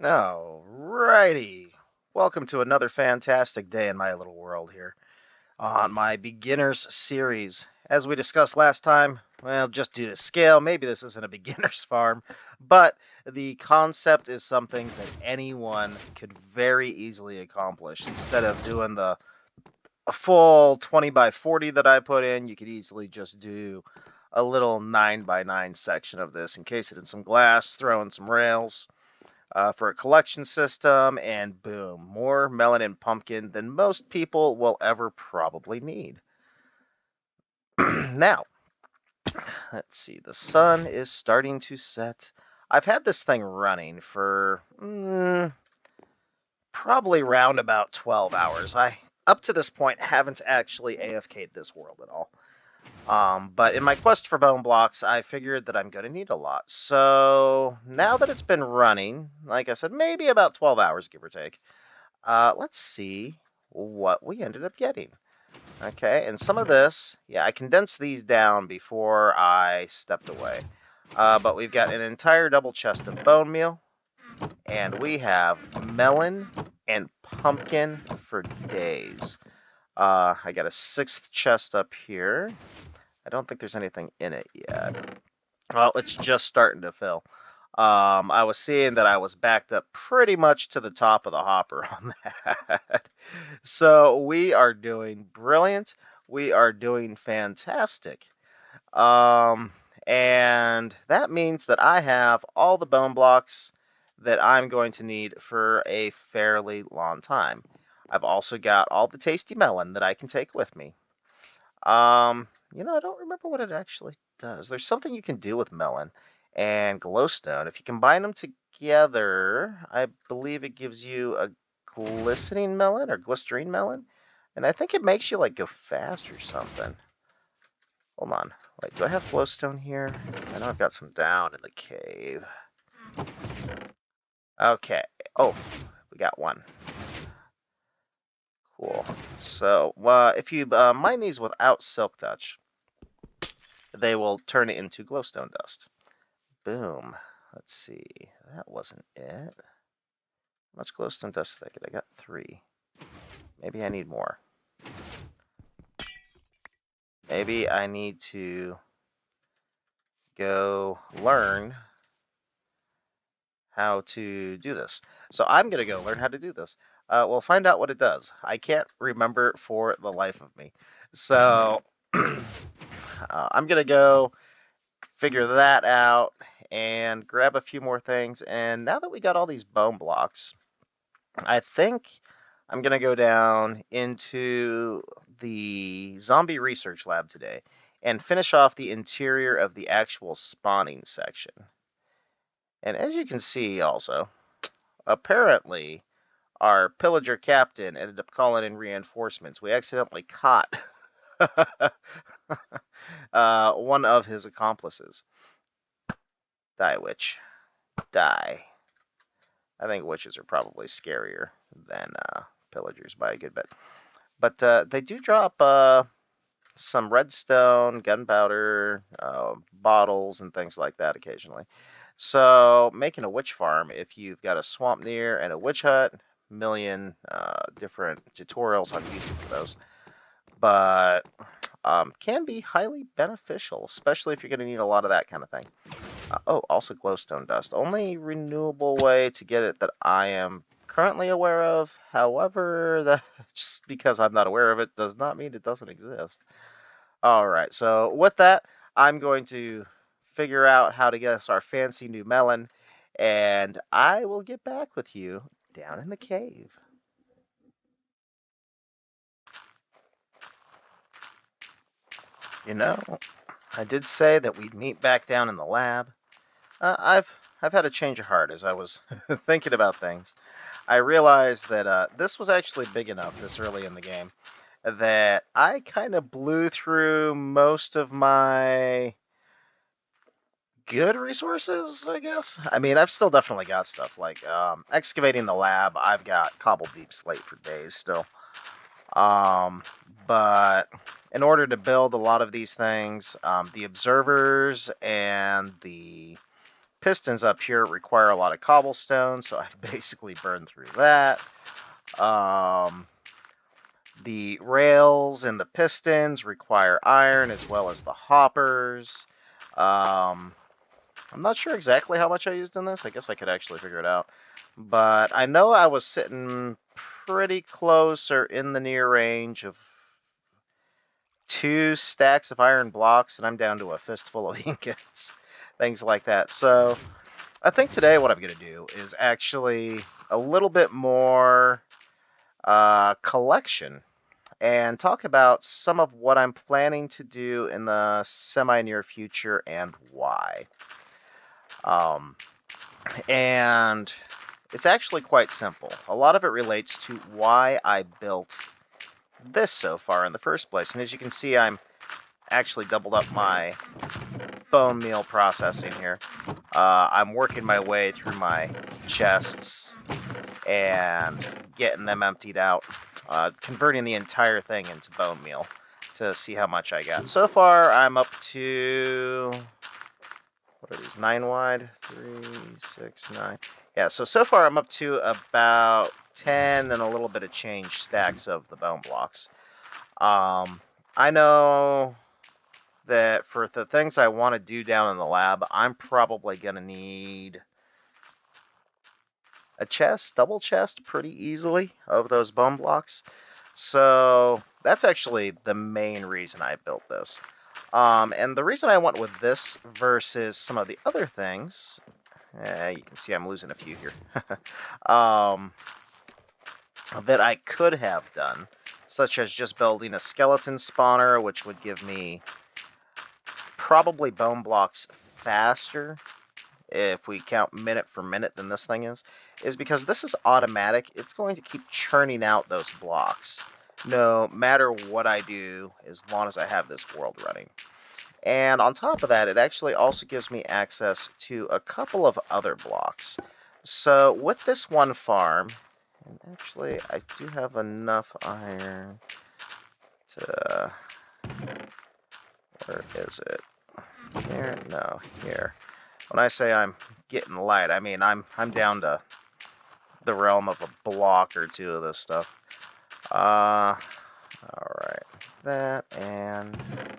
Alrighty. Welcome to another fantastic day in my little world here on my beginners series. As we discussed last time, well, just due to scale, maybe this isn't a beginner's farm, but the concept is something that anyone could very easily accomplish. Instead of doing the a full 20 by 40 that I put in, you could easily just do a little 9 by 9 section of this, encase it in some glass, throw in some rails for a collection system, and boom, more melon and pumpkin than most people will ever probably need. Now, let's see, the sun is starting to set. I've had this thing running for probably round about 12 hours. I, up to this point, haven't actually AFK'd this world at all. But in my quest for bone blocks, I figured that I'm going to need a lot. So now that it's been running, like I said, maybe about 12 hours, give or take, let's see what we ended up getting. Okay, and some of this, yeah, I condensed these down before I stepped away. But we've got an entire double chest of bone meal, and we have melon and pumpkin for days. I got a sixth chest up here. I don't think there's anything in it yet. Well, it's just starting to fill. I was seeing that I was backed up pretty much to the top of the hopper on that. So we are doing brilliant. We are doing fantastic. Um, and that means that I have all the bone blocks that I'm going to need for a fairly long time. I've also got all the tasty melon that I can take with me. I don't remember what it actually does. There's something you can do with melon and glowstone. If you combine them together, I believe it gives you a glistening melon or glycerine melon. And I think it makes you like go fast or something. Hold on. Wait, do I have glowstone here? I know I've got some down in the cave. Okay. Oh, we got one. Cool. So, if you mine these without silk touch, they will turn it into glowstone dust. Boom. Let's see. That wasn't it. How much glowstone dust did I get? I got 3. Maybe I need more. Maybe I need to go learn how to do this. So I'm going to go learn how to do this. We'll find out what it does. I can't remember for the life of me. So I'm going to go figure that out and grab a few more things. And now that we got all these bone blocks, I think I'm going to go down into the zombie research lab today and finish off the interior of the actual spawning section. And as you can see also, apparently our pillager captain ended up calling in reinforcements. We accidentally caught one of his accomplices. Die, witch. Die. I think witches are probably scarier than pillagers by a good bit. But they do drop some redstone, gunpowder, bottles, and things like that occasionally. So making a witch farm, if you've got a swamp near and a witch hut, million different tutorials on YouTube for those. But can be highly beneficial, especially if you're going to need a lot of that kind of thing. Also glowstone dust. Only renewable way to get it that I am currently aware of. However, that just because I'm not aware of it does not mean it doesn't exist. All right, so with that, I'm going to figure out how to get us our fancy new melon, and I will get back with you down in the cave. You know, I did say that we'd meet back down in the lab. I've had a change of heart as I was thinking about things. I realized that this was actually big enough this early in the game that I kind of blew through most of my good resources, I guess. I mean, I've still definitely got stuff like excavating the lab. I've got cobble deep slate for days still. Um, but in order to build a lot of these things, the observers and the pistons up here require a lot of cobblestone, so I've basically burned through that. The rails and the pistons require iron as well as the hoppers. I'm not sure exactly how much I used in this. I guess I could actually figure it out. But I know I was sitting pretty close or in the near range of 2 stacks of iron blocks, and I'm down to a fistful of ingots, things like that. So I think today what I'm going to do is actually a little bit more collection and talk about some of what I'm planning to do in the semi-near future and why. And it's actually quite simple. A lot of it relates to why I built this so far in the first place. And as you can see, I'm actually doubled up my bone meal processing here. I'm working my way through my chests and getting them emptied out, converting the entire thing into bone meal to see how much I got. So far, I'm up to, what are these, 9 wide? 3, 6, 9. Yeah, so far I'm up to about 10 and a little bit of change stacks of the bone blocks. I know that for the things I want to do down in the lab, I'm probably going to need a chest, double chest, pretty easily of those bone blocks. So that's actually the main reason I built this. And the reason I went with this versus some of the other things, you can see I'm losing a few here, that I could have done, such as just building a skeleton spawner, which would give me probably bone blocks faster, if we count minute for minute, than this thing is because this is automatic. It's going to keep churning out those blocks no matter what I do, as long as I have this world running. And on top of that, it actually also gives me access to a couple of other blocks. So with this one farm, and actually I do have enough iron to, where is it? Here? No, here. When I say I'm getting light, I mean I'm down to the realm of a block or two of this stuff. Alright, that, and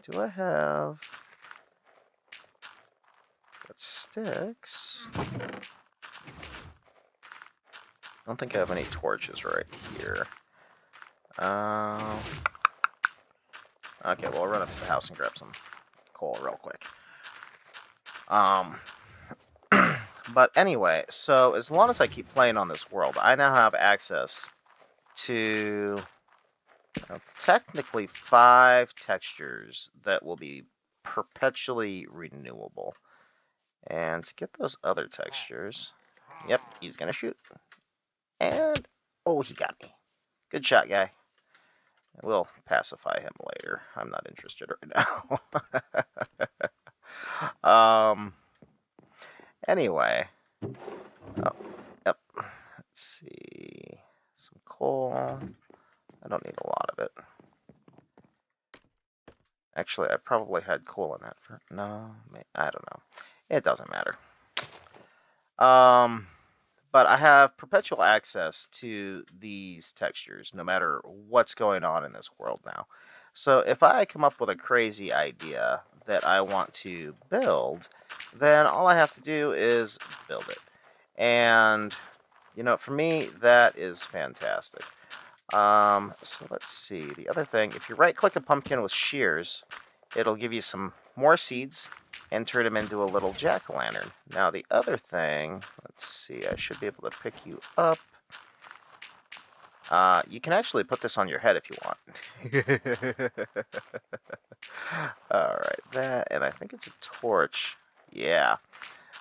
do I have sticks? I don't think I have any torches right here. Okay, well, I'll run up to the house and grab some coal real quick. But anyway, so as long as I keep playing on this world, I now have access to technically 5 textures that will be perpetually renewable. And to get those other textures, yep, he's gonna shoot. And, oh, he got me. Good shot, guy. We'll pacify him later. I'm not interested right now. Anyway. Oh, yep. Let's see. Some coal. I don't need a lot of it. Actually, I probably had coal in that for... No, I don't know. It doesn't matter. But I have perpetual access to these textures no matter what's going on in this world now. So if I come up with a crazy idea that I want to build, then all I have to do is build it. And, you know, for me, that is fantastic. So let's see. The other thing, if you right-click a pumpkin with shears, it'll give you some more seeds and turn them into a little jack-o'-lantern. Now the other thing, let's see, I should be able to pick you up. You can actually put this on your head if you want. Alright, that, and I think it's a torch. Yeah.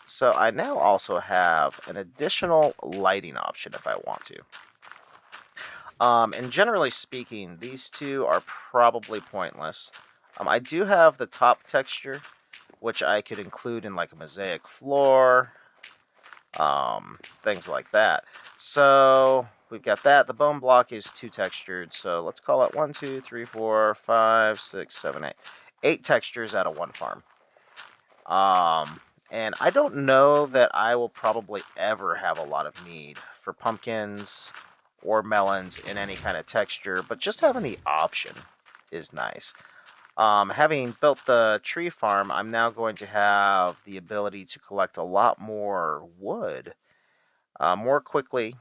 So I now also have an additional lighting option if I want to. And generally speaking, these two are probably pointless. I do have the top texture, which I could include in like a mosaic floor, things like that. So we've got that. The bone block is 2 textured, so let's call it 1, 2, 3, 4, 5, 6, 7, 8. 8 textures out of 1 farm. And I don't know that I will probably ever have a lot of need for pumpkins or melons in any kind of texture, but just having the option is nice. Having built the tree farm, I'm now going to have the ability to collect a lot more wood more quickly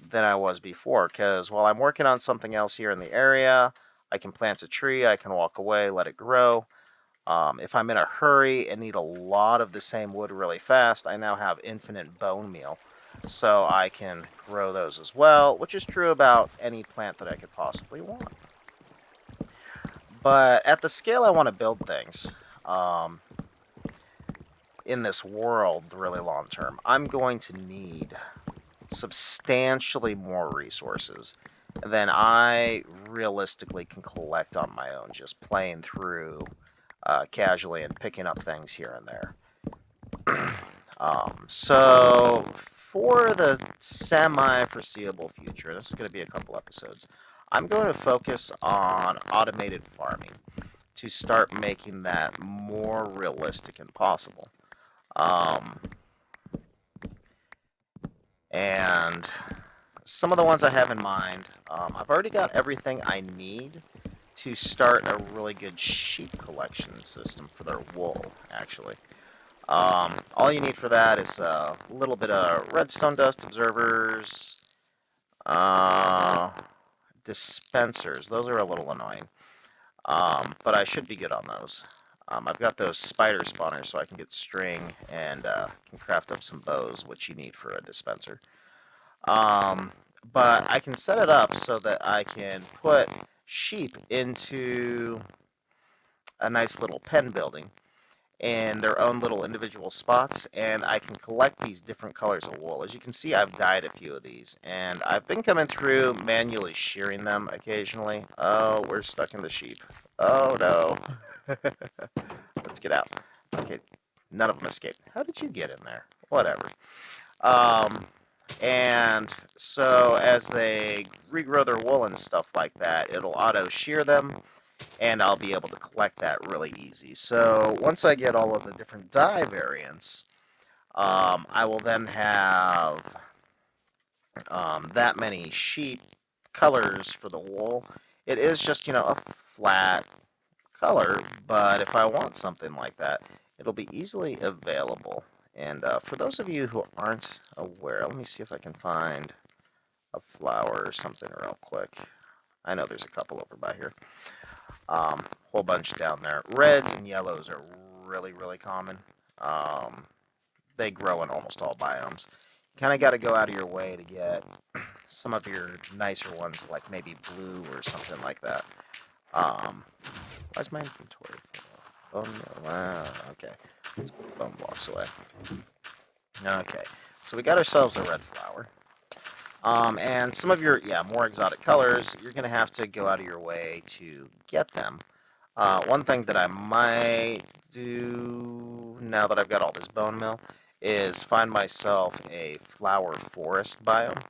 than I was before, because while I'm working on something else here in the area, I can plant a tree, I can walk away, let it grow. If I'm in a hurry and need a lot of the same wood really fast, I now have infinite bone meal, so I can grow those as well, which is true about any plant that I could possibly want. But at the scale I want to build things um, in this world really long term, I'm going to need substantially more resources than I realistically can collect on my own, just playing through casually and picking up things here and there. So for the semi-foreseeable future, this is going to be a couple episodes, I'm going to focus on automated farming to start making that more realistic and possible. And some of the ones I have in mind, I've already got everything I need to start a really good sheep collection system for their wool, actually. All you need for that is a little bit of redstone dust observers, uh, dispensers. Those are a little annoying, but I should be good on those. I've got those spider spawners, so I can get string and can craft up some bows, which you need for a dispenser. But I can set it up so that I can put sheep into a nice little pen building in their own little individual spots, and I can collect these different colors of wool. As you can see, I've dyed a few of these, and I've been coming through manually shearing them occasionally. Oh, we're stuck in the sheep. Oh no. Let's get out. Okay, none of them escaped. How did you get in there? Whatever. Um, and so as they regrow their wool and stuff like that, it'll auto shear them, and I'll be able to collect that really easy. So once I get all of the different dye variants, I will then have that many sheet colors for the wool. It is just, a flat color, but if I want something like that, it'll be easily available. And for those of you who aren't aware, let me see if I can find a flower or something real quick. I know there's a couple over by here. Whole bunch down there. Reds and yellows are really, really common. They grow in almost all biomes. You kind of got to go out of your way to get some of your nicer ones, like maybe blue or something like that. Why's my inventory full? Oh no, okay. Let's put bone blocks away. Okay, so we got ourselves a red flower. And some of your, more exotic colors, you're going to have to go out of your way to get them. One thing that I might do now that I've got all this bone meal is find myself a flower forest biome.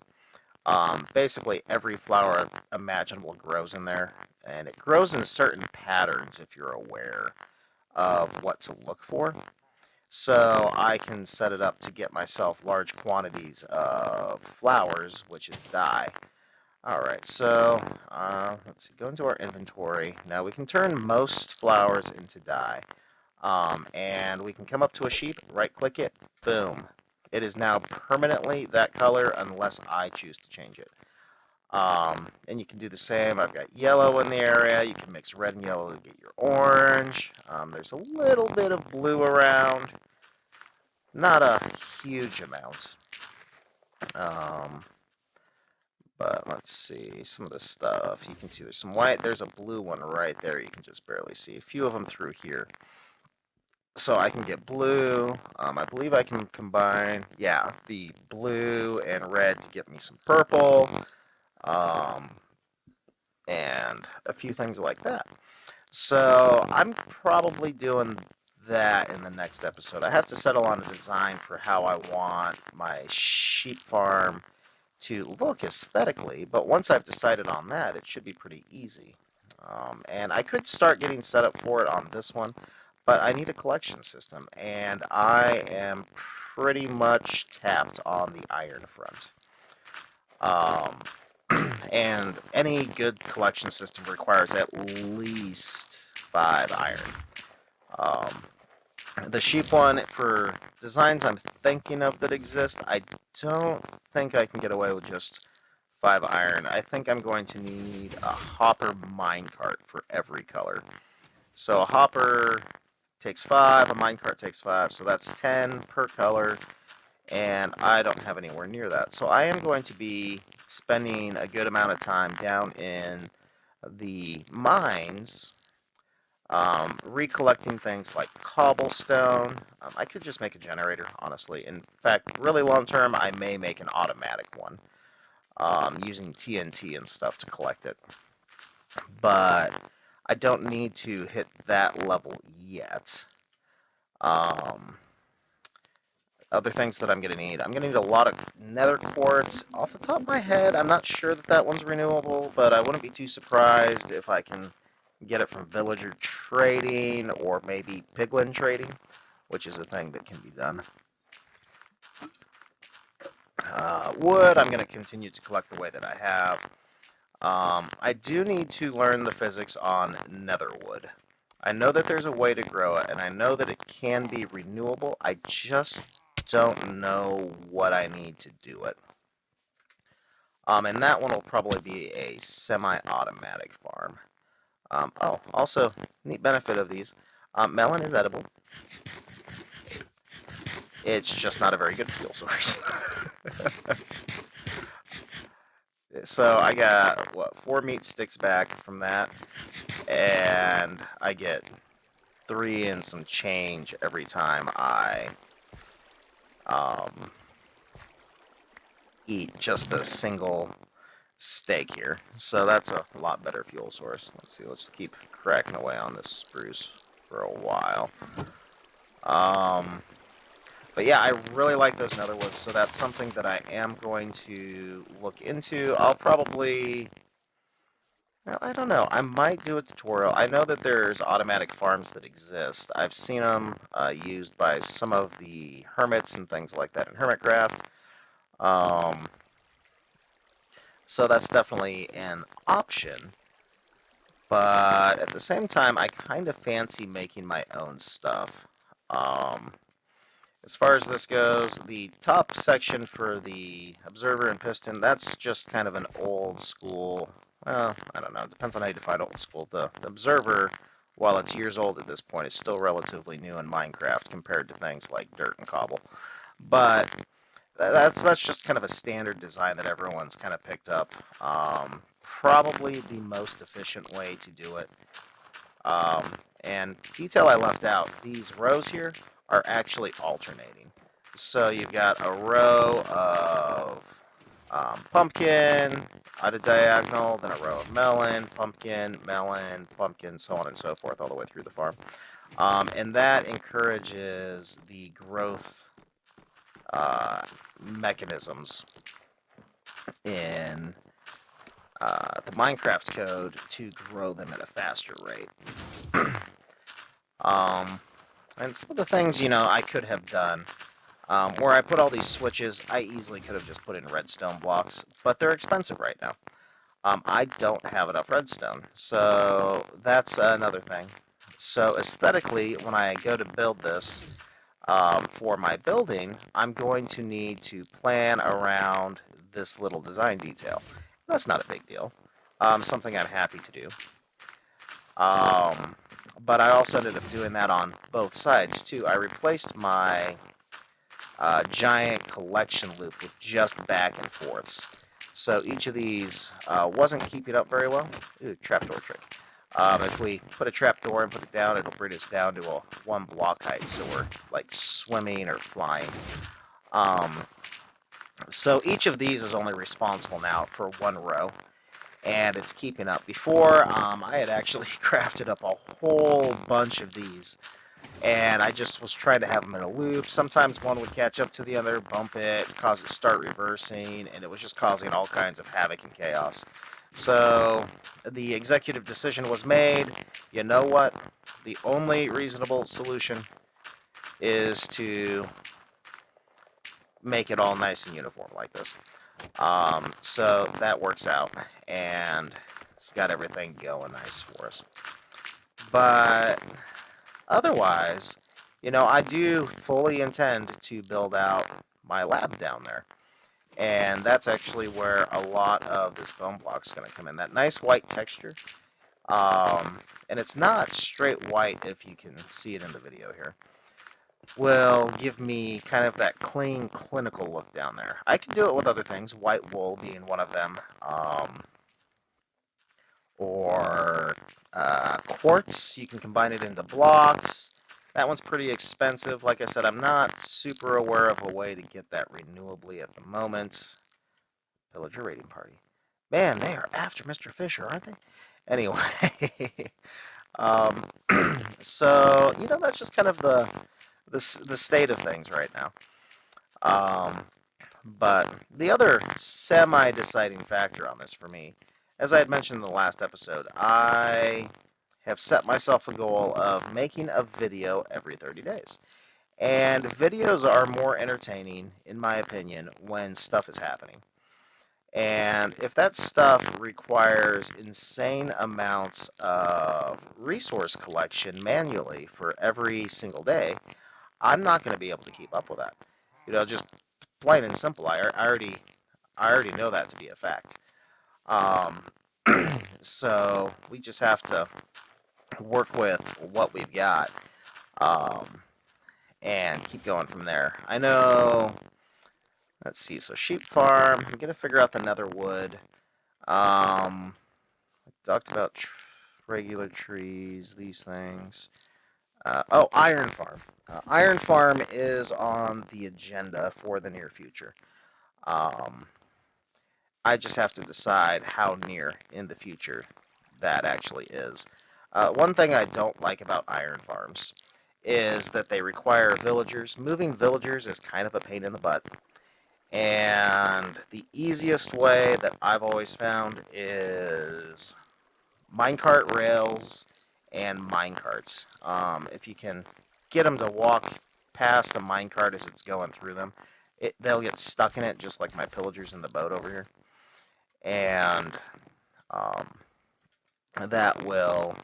Basically, every flower imaginable grows in there, and it grows in certain patterns if you're aware of what to look for. So I can set it up to get myself large quantities of flowers, which is dye. Alright, so let's see, go into our inventory. Now we can turn most flowers into dye. And we can come up to a sheep, right-click it, boom. It is now permanently that color unless I choose to change it. And you can do the same. I've got yellow in the area. You can mix red and yellow to get your orange. There's a little bit of blue around. Not a huge amount. But let's see some of the stuff. You can see there's some white. There's a blue one right there. You can just barely see. A few of them through here. So I can get blue. I believe I can combine, the blue and red to get me some purple. And a few things like that. So I'm probably doing that in the next episode. I have to settle on a design for how I want my sheep farm to look aesthetically, but once I've decided on that, it should be pretty easy. And I could start getting set up for it on this one, but I need a collection system, and I am pretty much tapped on the iron front. Um, and any good collection system requires at least 5 iron. Um, the sheep one, for designs I'm thinking of that exist, I don't think I can get away with just 5 iron. I think I'm going to need a hopper minecart for every color. So a hopper takes 5, a minecart takes 5, so that's 10 per color, and I don't have anywhere near that. So I am going to be spending a good amount of time down in the mines, recollecting things like cobblestone. I could just make a generator, honestly. In fact, really long term, I may make an automatic one, using TNT and stuff to collect it. But I don't need to hit that level yet. Um, Other things that I'm going to need. I'm going to need a lot of nether quartz. Off the top of my head, I'm not sure that that one's renewable, but I wouldn't be too surprised if I can get it from villager trading or maybe piglin trading, which is a thing that can be done. Wood, I'm going to continue to collect the way that I have. I do need to learn the physics on nether wood. I know that there's a way to grow it, and I know that it can be renewable. I just don't know what I need to do it. And that one will probably be a semi-automatic farm. Oh, also, neat benefit of these. Melon is edible. It's just not a very good fuel source. So I got, what, 4 meat sticks back from that, and I get 3 and some change every time I eat just a single steak here. So that's a lot better fuel source. Let's see, let's keep cracking away on this spruce for a while. But yeah, I really like those netherwoods, so that's something that I am going to look into. I'll probably, well, I don't know, I might do a tutorial. I know that there's automatic farms that exist. I've seen them used by some of the hermits and things like that in Hermitcraft. So that's definitely an option. But at the same time, I kind of fancy making my own stuff. As far as this goes, the top section for the observer and piston, that's just kind of an old school, well, I don't know, it depends on how you define old school. The observer, while it's years old at this point, is still relatively new in Minecraft compared to things like dirt and cobble. But that's just kind of a standard design that everyone's kind of picked up. Probably the most efficient way to do it. And detail I left out, these rows here are actually alternating. So you've got a row of pumpkin at a diagonal, then a row of melon, pumpkin, so on and so forth, all the way through the farm. And that encourages the growth mechanisms in the Minecraft code to grow them at a faster rate. And some of the things, you know, I could have done, where I put all these switches, I easily could have just put in redstone blocks, but they're expensive right now. I don't have enough redstone, so that's another thing. So aesthetically, when I go to build this for my building, I'm going to need to plan around this little design detail. That's not a big deal. Something I'm happy to do. But I also ended up doing that on both sides too. I replaced my giant collection loop with just back and forths. So each of these wasn't keeping up very well. Ooh, trapdoor trick. If we put a trapdoor and put it down, it'll bring us down to a 1 block height, so we're like swimming or flying. So each of these is only responsible now for 1 row, and it's keeping up. Before, I had actually crafted up a whole bunch of these, and I just was trying to have them in a loop. Sometimes one would catch up to the other, bump it, cause it to start reversing, and it was just causing all kinds of havoc and chaos. So the executive decision was made. You know what? The only reasonable solution is to make it all nice and uniform like this. So that works out, and it's got everything going nice for us. But otherwise, I do fully intend to build out my lab down there. And that's actually where a lot of this bone block is going to come in. That nice white texture. And it's not straight white, if you can see it in the video here, will give me kind of that clean, clinical look down there. I can do it with other things, white wool being one of them, or quartz. You can combine it into blocks. That one's pretty expensive. Like I said, I'm not super aware of a way to get that renewably at the moment. Villager raiding party. Man, they are after Mr. Fisher, aren't they? Anyway, um, so that's just kind of the state of things right now. But the other semi-deciding factor on this for me, as I had mentioned in the last episode, I have set myself a goal of making a video every 30 days. And videos are more entertaining, in my opinion, when stuff is happening. And if that stuff requires insane amounts of resource collection manually for every single day, I'm not going to be able to keep up with that. Just plain and simple. I already know that to be a fact. Um, so we just have to work with what we've got, um, and keep going from there. I know. Let's see. So sheep farm. I'm gonna figure out the nether wood. Talked about regular trees. These things. Oh, iron farm. Iron farm is on the agenda for the near future. Um, I just have to decide how near in the future that actually is. One thing I don't like about iron farms is that they require villagers. Moving villagers is kind of a pain in the butt. And the easiest way that I've always found is minecart rails and minecarts. If you can get them to walk past a minecart as it's going through them, they'll get stuck in it just like my pillagers in the boat over here. And um, that will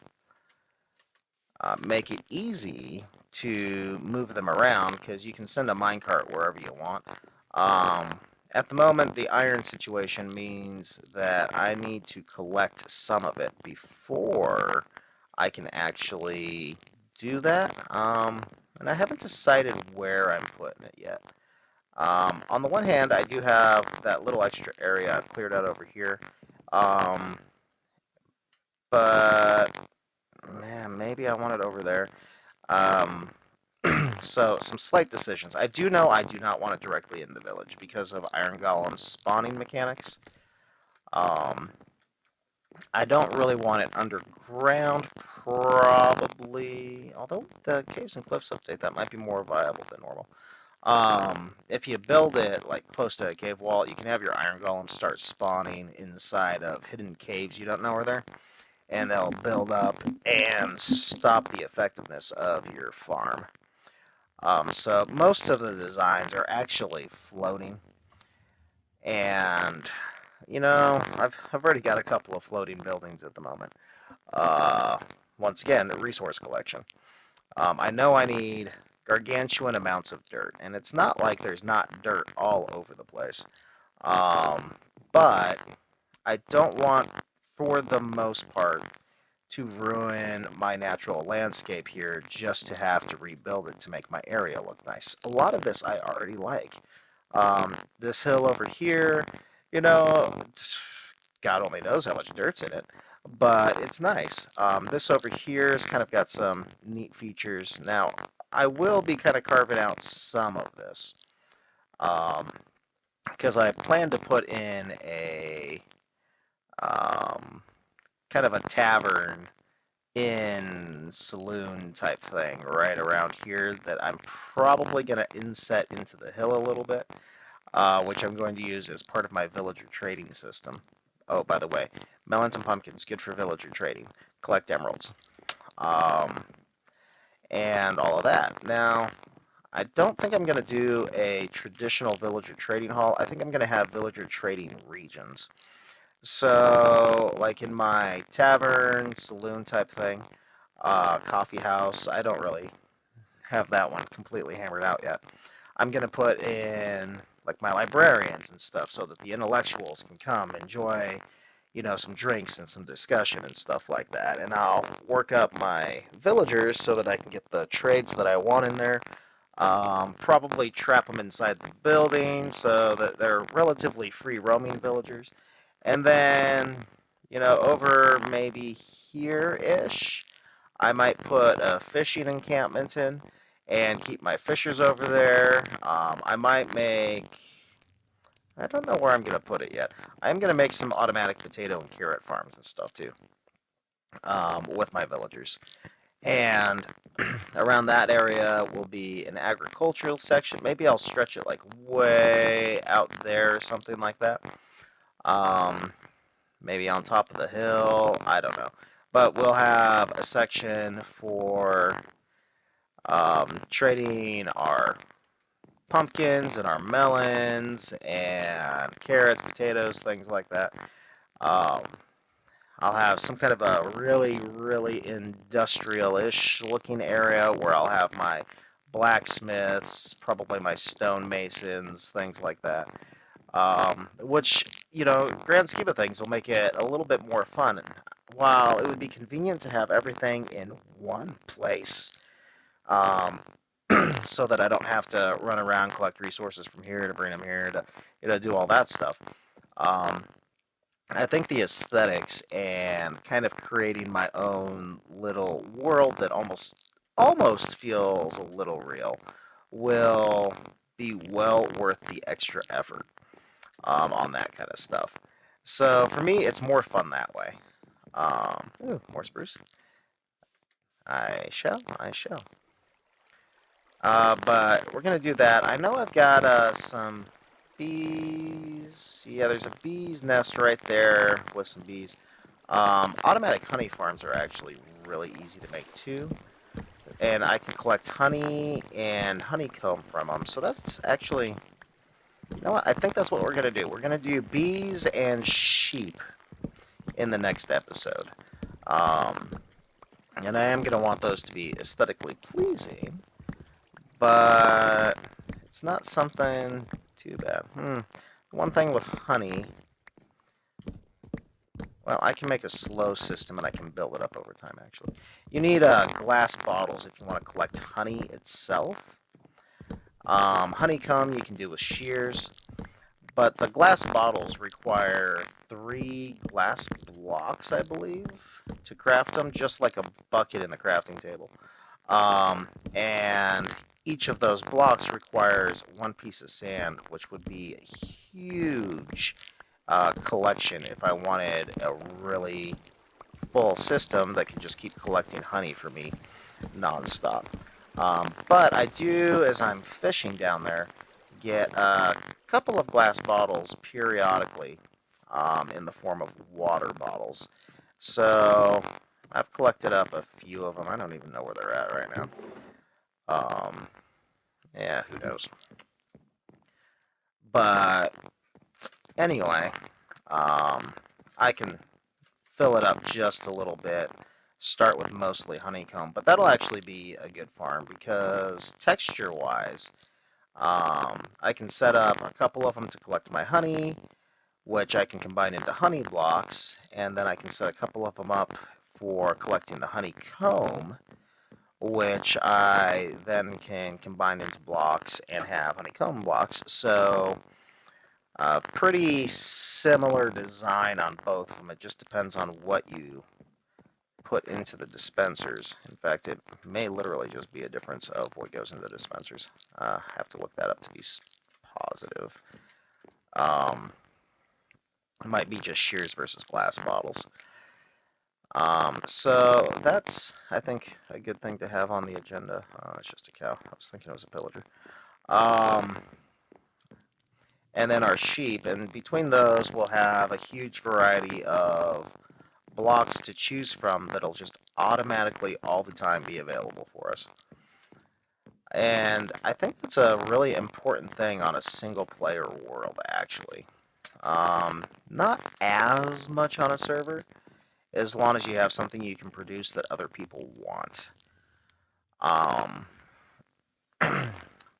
make it easy to move them around because you can send a minecart wherever you want. At the moment, the iron situation means that I need to collect some of it before I can actually do that. And I haven't decided where I'm putting it yet. On the one hand, I do have that little extra area I've cleared out over here. But man, maybe I want it over there. Um, so some slight decisions. I do know I do not want it directly in the village because of Iron Golem's spawning mechanics. I don't really want it underground, probably. Although the Caves and Cliffs update, that might be more viable than normal. If you build it like close to a cave wall, you can have your Iron Golem start spawning inside of hidden caves you don't know are there, and they'll build up and stop the effectiveness of your farm. So most of the designs are actually floating, and I've already got a couple of floating buildings at the moment. Once again, resource collection. I know I need gargantuan amounts of dirt, and it's not like there's not dirt all over the place. But I don't want, for the most part, to ruin my natural landscape here just to have to rebuild it to make my area look nice. A lot of this I already like. This hill over here, you know, God only knows how much dirt's in it, but it's nice. This over here has kind of got some neat features. Now, I will be kind of carving out some of this, because I plan to put in a kind of a tavern in saloon type thing right around here that I'm probably going to inset into the hill a little bit, which I'm going to use as part of my villager trading system. Oh, by the way, Melons and pumpkins, good for villager trading. Collect emeralds. Um, and all of that. Now, I don't think I'm going to do a traditional villager trading hall. I think I'm going to have villager trading regions. So, like in my tavern, saloon type thing, coffee house, I don't really have that one completely hammered out yet. I'm going to put in like my librarians and stuff so that the intellectuals can come enjoy, some drinks and some discussion and stuff like that. And I'll work up my villagers so that I can get the trades that I want in there. Probably trap them inside the building so that they're relatively free roaming villagers. And then, over maybe here-ish, I might put a fishing encampment in and keep my fishers over there. I might make, I don't know where I'm going to put it yet. I'm going to make some automatic potato and carrot farms and stuff too, with my villagers. And around that area will be an agricultural section. Maybe I'll stretch it like way out there or something like that. Maybe on top of the hill. I don't know. But we'll have a section for trading our pumpkins and our melons and carrots, potatoes, things like that. Um, I'll have some kind of a really, really industrial-ish looking area where I'll have my blacksmiths, probably my stonemasons, things like that. Which, grand scheme of things will make it a little bit more fun. While it would be convenient to have everything in one place, um, so that I don't have to run around, collect resources from here to bring them here to, do all that stuff. Um, I think the aesthetics and kind of creating my own little world that almost feels a little real will be well worth the extra effort on that kind of stuff. So for me, it's more fun that way. Ooh, more spruce. I shall. But we're gonna do that. I know I've got some bees. Yeah, there's a bee's nest right there with some bees. Automatic honey farms are actually really easy to make too, and I can collect honey and honeycomb from them. So that's actually, what? I think that's what we're gonna do. We're gonna do bees and sheep in the next episode. Um, and I am gonna want those to be aesthetically pleasing, but it's not something too bad. One thing with honey, well, I can make a slow system and I can build it up over time, actually. You need glass bottles if you want to collect honey itself. Honeycomb you can do with shears, but the glass bottles require 3 glass blocks, I believe, to craft them, just like a bucket in the crafting table. And each of those blocks requires 1 piece of sand, which would be a huge collection if I wanted a really full system that could just keep collecting honey for me nonstop. But I do, as I'm fishing down there, get a couple of glass bottles periodically in the form of water bottles. So I've collected up a few of them. I don't even know where they're at right now. Yeah, who knows? But anyway, I can fill it up just a little bit, start with mostly honeycomb, but that'll actually be a good farm because texture-wise, I can set up a couple of them to collect my honey, which I can combine into honey blocks, and then I can set a couple of them up for collecting the honeycomb, which I then can combine into blocks and have honeycomb blocks. So pretty similar design on both of them. It just depends on what you put into the dispensers. In fact, it may literally just be a difference of what goes into the dispensers. I have to look that up to be positive. It might be just shears versus glass bottles. So that's, I think, a good thing to have on the agenda. It's just a cow. I was thinking it was a pillager. and then our sheep, and between those we'll have a huge variety of blocks to choose from that'll just automatically all the time be available for us. And I think that's a really important thing on a single player world, actually. Not as much on a server, as long as you have something you can produce that other people want. Um,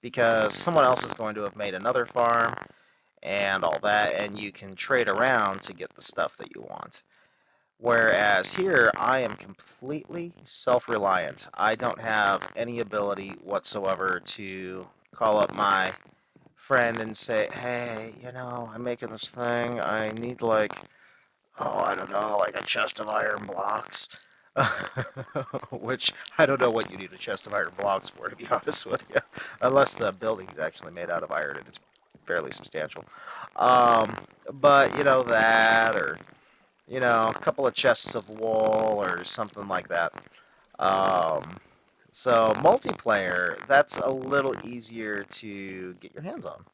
because someone else is going to have made another farm and all that, and you can trade around to get the stuff that you want. Whereas here, I am completely self-reliant. I don't have any ability whatsoever to call up my friend and say, hey, I'm making this thing. I need like, oh, I don't know, like a chest of iron blocks. Which, I don't know what you need a chest of iron blocks for, to be honest with you. Unless the building's actually made out of iron and it's fairly substantial. Um, but, that, or a couple of chests of wool or something like that. Um, so multiplayer, that's a little easier to get your hands on.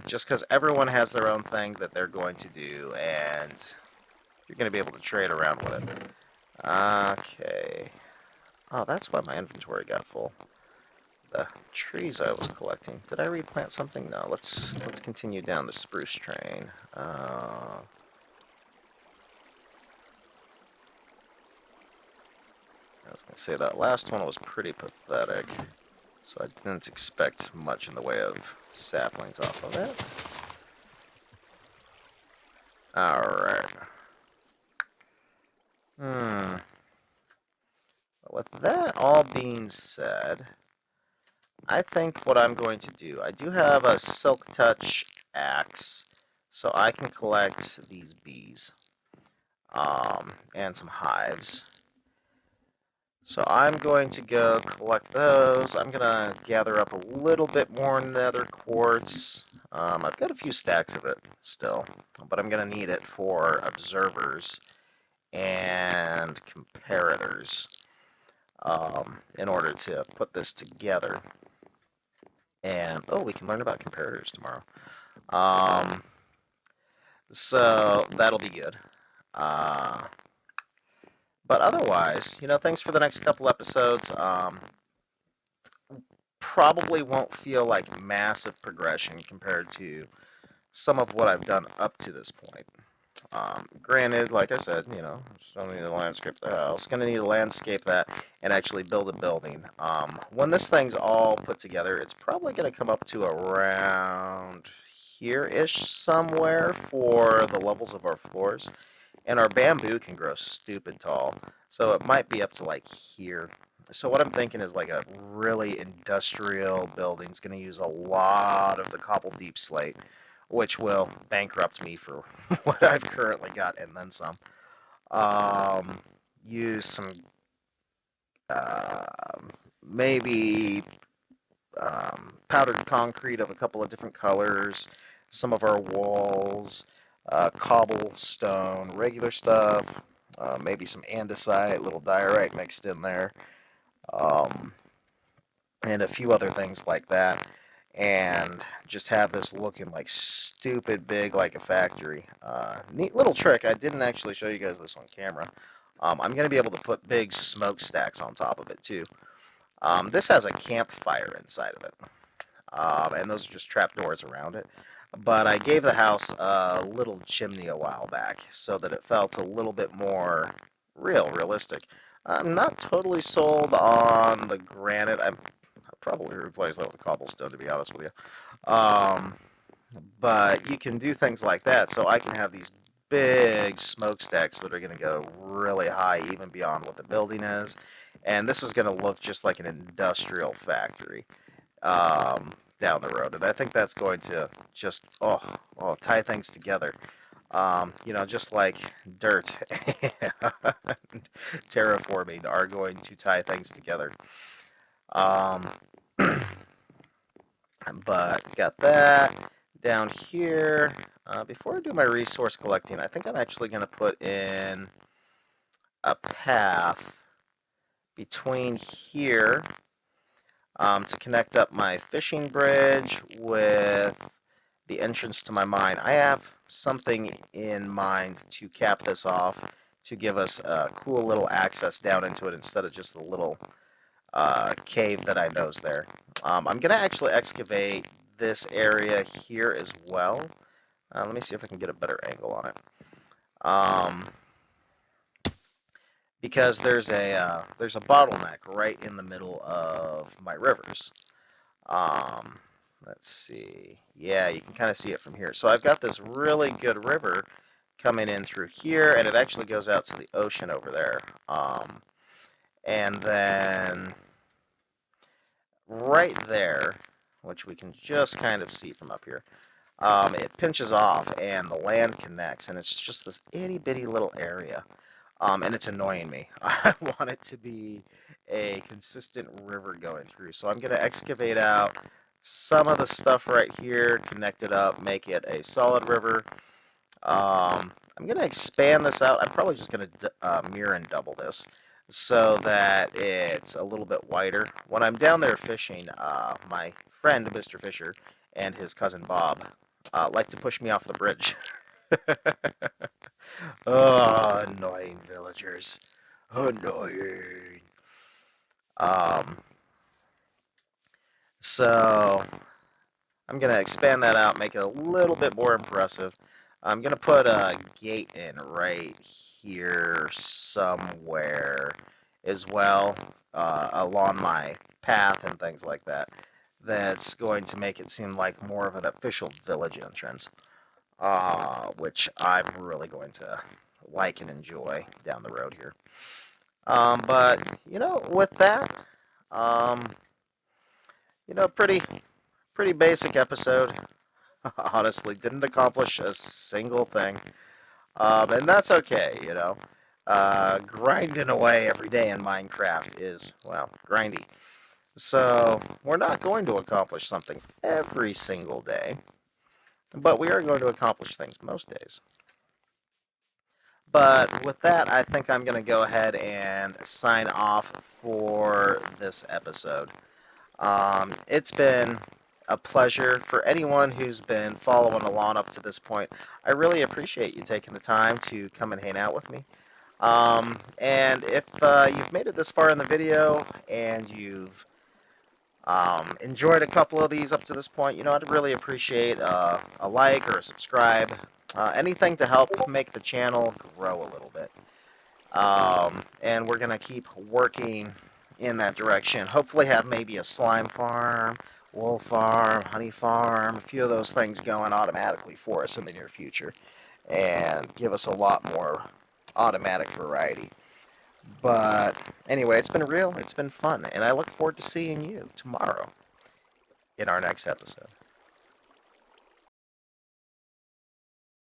Just because everyone has their own thing that they're going to do, and you're going to be able to trade around with it. Okay. Oh, that's why my inventory got full. The trees I was collecting. Did I replant something? No. Let's continue down the spruce train. I was going to say that last one was pretty pathetic, so I didn't expect much in the way of saplings off of it. Alright. With that all being said, I think what I'm going to do, I do have a Silk Touch axe, so I can collect these bees, and some hives. So I'm going to go collect those. I'm going to gather up a little bit more nether quartz. I've got a few stacks of it still, but I'm going to need it for observers and comparators, in order to put this together. And, oh, we can learn about comparators tomorrow. So that'll be good. But otherwise, thanks for the next couple episodes. Probably won't feel like massive progression compared to some of what I've done up to this point. Granted, like I said, still need to landscape the house. Going to need to landscape that and actually build a building. When this thing's all put together, it's probably going to come up to around here-ish somewhere for the levels of our floors. And our bamboo can grow stupid tall, so it might be up to like here. So what I'm thinking is like a really industrial building. It's going to use a lot of the cobbled deep slate, which will bankrupt me for what I've currently got and then some. Use some uh, maybe powdered concrete of a couple of different colors, some of our walls, cobblestone, regular stuff, maybe some andesite, little diorite mixed in there, um, and a few other things like that. And just have this looking like stupid big like a factory. Neat little trick. I didn't actually show you guys this on camera. I'm going to be able to put big smokestacks on top of it too. This has a campfire inside of it. And those are just trapdoors around it. But I gave the house a little chimney a while back so that it felt a little bit more realistic. I'm not totally sold on the granite. I'll probably replace that with cobblestone, to be honest with you. But you can do things like that, so I can have these big smokestacks that are going to go really high, even beyond what the building is. And this is going to look just like an industrial factory. Down the road, and I think that's going to just tie things together. Just like dirt and terraforming are going to tie things together. But got that down here. Before I do my resource collecting, I think I'm actually going to put in a path between here, to connect up my fishing bridge with entrance to my mine, I have something in mind to cap this off to give us a cool little access down into it instead of just the little cave that I knows there. I'm going to actually excavate this area here as well. Let me see if I can get a better angle on it. Because there's a bottleneck right in the middle of my rivers. Um, let's see. Yeah, you can kind of see it from here. So I've got this really good river coming in through here, and it actually goes out to the ocean over there. And then right there, which we can just kind of see from up here, it pinches off and the land connects, and it's just this itty bitty little area. And it's annoying me. I want it to be a consistent river going through. So I'm going to excavate out some of the stuff right here, connect it up, make it a solid river. I'm going to expand this out. I'm probably just going to mirror and double this so that it's a little bit wider. When I'm down there fishing, my friend, Mr. Fisher, and his cousin Bob like to push me off the bridge. Oh, annoying villagers. Annoying. Um, so I'm going to expand that out, make it a little bit more impressive. I'm going to put a gate in right here somewhere as well, along my path and things like that. That's going to make it seem like more of an official village entrance, which I'm really going to like and enjoy down the road here. But, with that, um, pretty basic episode. Honestly, didn't accomplish a single thing. And that's okay. Grinding away every day in Minecraft is, well, grindy. So, we're not going to accomplish something every single day, but we are going to accomplish things most days. But with that, I think I'm going to go ahead and sign off for this episode. It's been a pleasure for anyone who's been following along up to this point. I really appreciate you taking the time to come and hang out with me. And if you've made it this far in the video and you've enjoyed a couple of these up to this point, I'd really appreciate a like or a subscribe. Anything to help make the channel grow a little bit. And we're going to keep working in that direction. Hopefully have maybe a slime farm, wool farm, honey farm, a few of those things going automatically for us in the near future. And give us a lot more automatic variety. But anyway, it's been real, it's been fun, and I look forward to seeing you tomorrow in our next episode.